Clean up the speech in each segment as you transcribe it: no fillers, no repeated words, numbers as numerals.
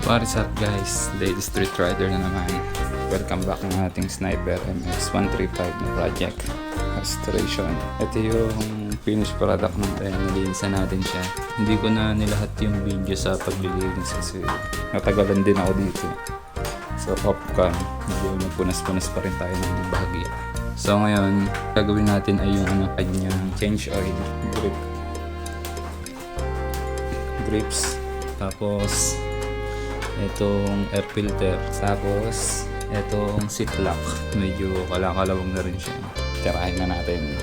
What is up guys? Daily Street Rider na naman. Welcome back ng ating sniper MX135 na project restoration. Ito yung finished product natin. Nalinisan natin siya. Hindi ko na nilahat yung video sa paglilinis kasi natagalan din ako dito. So off cam, medyo nagpunas-punas pa rin tayo ng bahagya. So ngayon, gagawin natin ay yung kanyang change oil grips. Tapos itong air filter, tapos itong seat lock, medyo kalakalawang na rin siya. Tirahin na natin.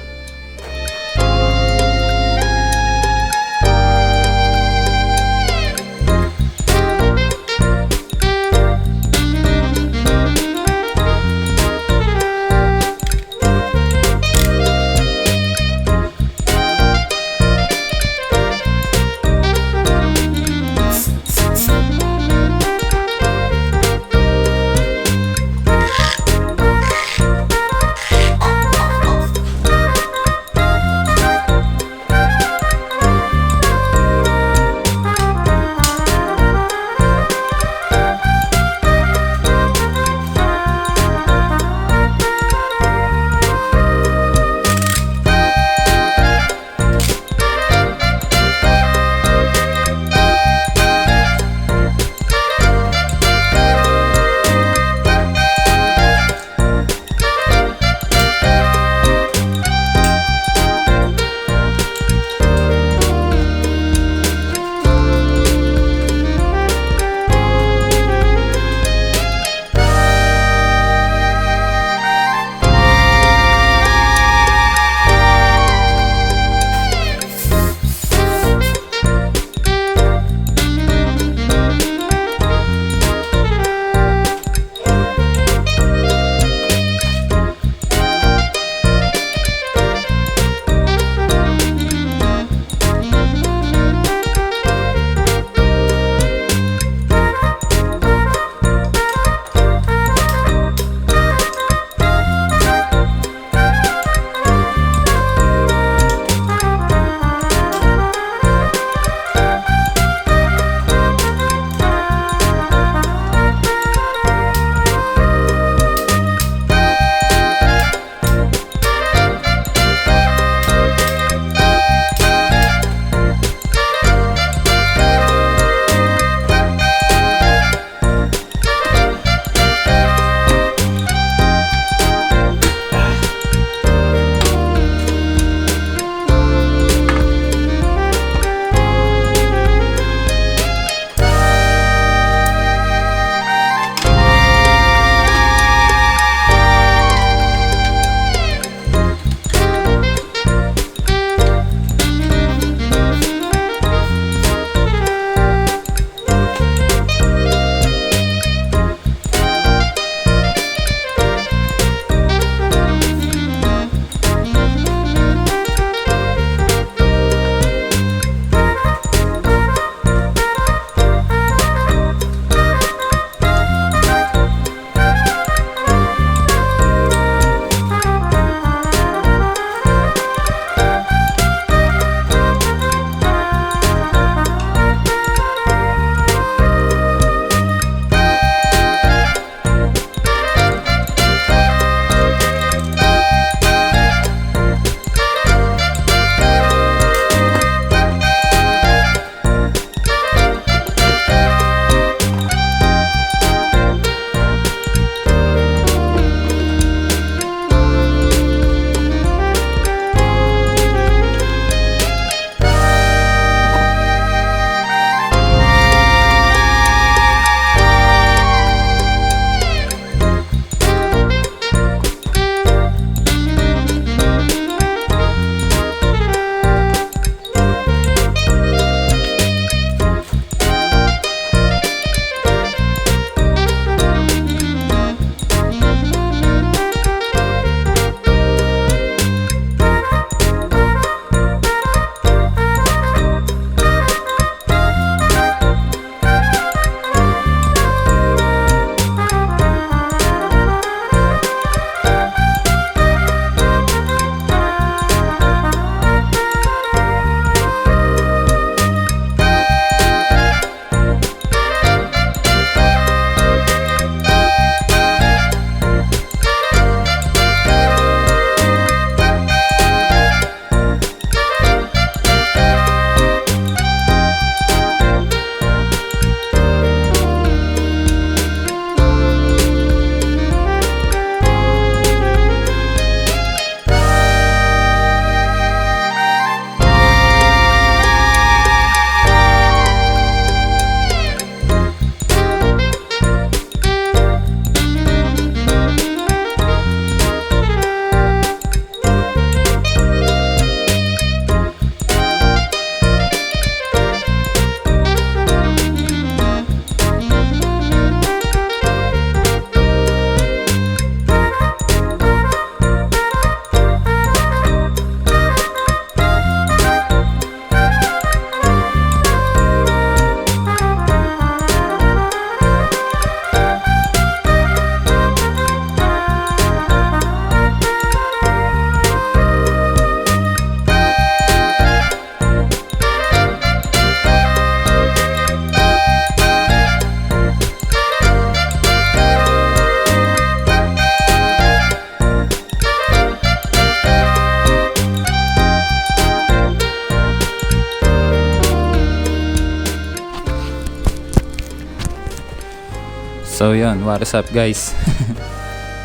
So yun, what is up guys?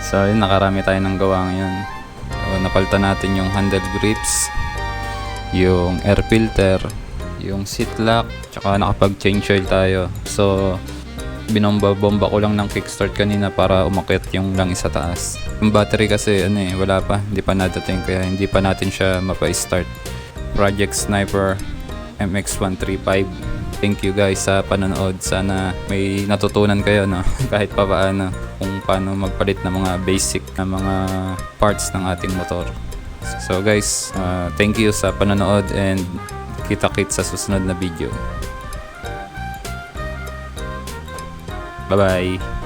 So yun, nakarami tayo ng gawa ngayon. So, napalitan natin yung handle grips, yung air filter, yung seat lock, tsaka nakapag-change oil tayo. So binomba-bomba ko lang ng kickstart kanina para umakyat yung langis sa taas. Yung battery kasi wala pa, hindi pa nadating, kaya hindi pa natin siya mapa-start. Project Sniper MX135. Thank you guys sa panonood. Sana may natutunan kayo, no? Kahit pa paano kung paano magpalit ng mga basic na mga parts ng ating motor. So guys, thank you sa panonood and kita-kits sa susunod na video. Bye-bye!